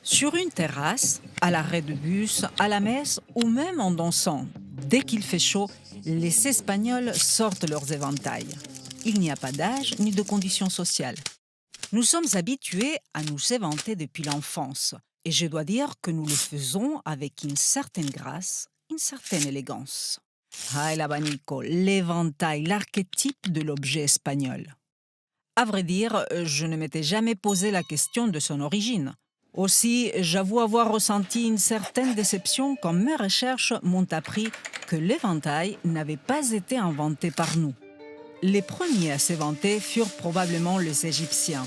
Sur une terrasse, à l'arrêt de bus, à la messe ou même en dansant, dès qu'il fait chaud, les Espagnols sortent leurs éventails. Il n'y a pas d'âge ni de conditions sociales. Nous sommes habitués à nous éventer depuis l'enfance et je dois dire que nous le faisons avec une certaine grâce, une certaine élégance. Ah, el abanico, l'éventail, l'archétype de l'objet espagnol. À vrai dire, je ne m'étais jamais posé la question de son origine. Aussi, j'avoue avoir ressenti une certaine déception quand mes recherches m'ont appris que l'éventail n'avait pas été inventé par nous. Les premiers à s'éventer furent probablement les Égyptiens.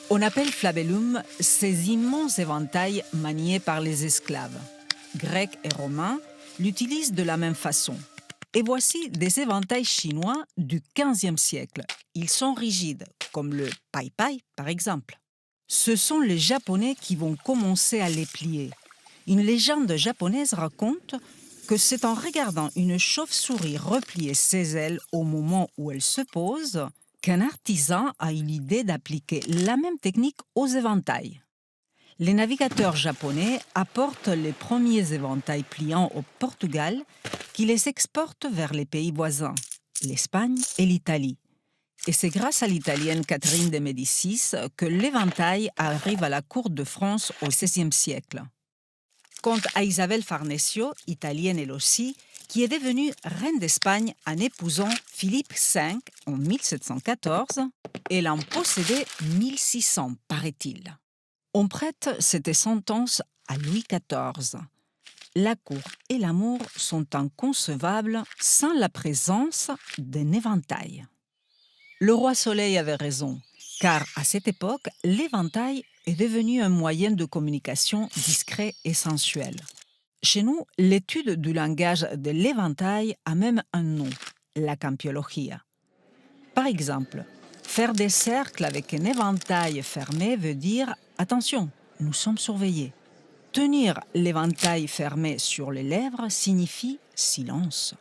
On appelle flabellum ces immenses éventails maniés par les esclaves. Grecs et Romains l'utilisent de la même façon. Et voici des éventails chinois du XVe siècle. Ils sont rigides, comme le pai pai par exemple. Ce sont les Japonais qui vont commencer à les plier. Une légende japonaise raconte que c'est en regardant une chauve-souris replier ses ailes au moment où elle se pose qu'un artisan a eu l'idée d'appliquer la même technique aux éventails. Les navigateurs japonais apportent les premiers éventails pliants au Portugal qui les exportent vers les pays voisins, l'Espagne et l'Italie. Et c'est grâce à l'italienne Catherine de Médicis que l'éventail arrive à la cour de France au XVIe siècle. Quant à Isabelle Farnesio, italienne elle aussi, qui est devenue reine d'Espagne en épousant Philippe V en 1714, elle en possédait 1600, paraît-il. On prête cette sentence à Louis XIV. La cour et l'amour sont inconcevables sans la présence d'un éventail. Le roi Soleil avait raison, car à cette époque, l'éventail est devenu un moyen de communication discret et sensuel. Chez nous, l'étude du langage de l'éventail a même un nom, la campiologia. Par exemple, faire des cercles avec un éventail fermé veut dire « attention, nous sommes surveillés ». Tenir l'éventail fermé sur les lèvres signifie « silence ».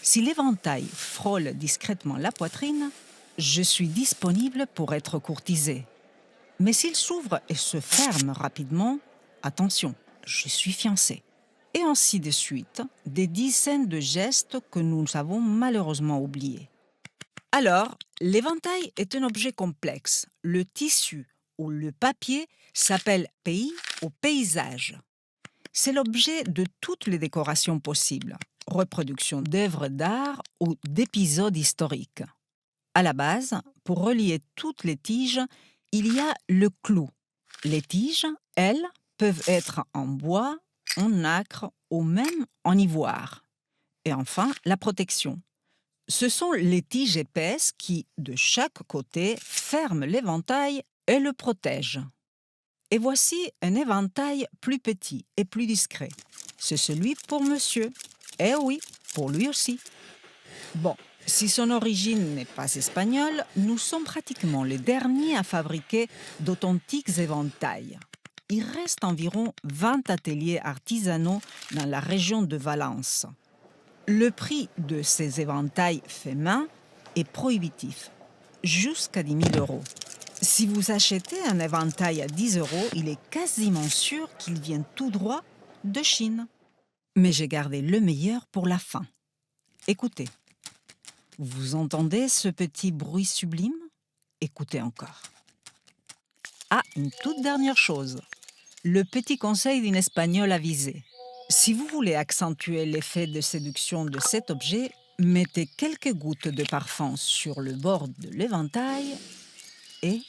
Si l'éventail frôle discrètement la poitrine, je suis disponible pour être courtisé. Mais s'il s'ouvre et se ferme rapidement, attention, je suis fiancé. Et ainsi de suite, des dizaines de gestes que nous avons malheureusement oubliés. Alors, l'éventail est un objet complexe. Le tissu ou le papier s'appelle pays ou paysage. C'est l'objet de toutes les décorations possibles, reproduction d'œuvres d'art ou d'épisodes historiques. À la base, pour relier toutes les tiges, il y a le clou. Les tiges, elles, peuvent être en bois, en nacre ou même en ivoire. Et enfin, la protection. Ce sont les tiges épaisses qui, de chaque côté, ferment l'éventail et le protègent. Et voici un éventail plus petit et plus discret. C'est celui pour monsieur. Eh oui, pour lui aussi. Bon, si son origine n'est pas espagnole, nous sommes pratiquement les derniers à fabriquer d'authentiques éventails. Il reste environ 20 ateliers artisanaux dans la région de Valence. Le prix de ces éventails faits main est prohibitif, jusqu'à 10 000 euros. Si vous achetez un éventail à 10 euros, il est quasiment sûr qu'il vient tout droit de Chine. Mais j'ai gardé le meilleur pour la fin. Écoutez. Vous entendez ce petit bruit sublime? Écoutez encore. Ah, une toute dernière chose. Le petit conseil d'une espagnole avisée. Si vous voulez accentuer l'effet de séduction de cet objet, mettez quelques gouttes de parfum sur le bord de l'éventail et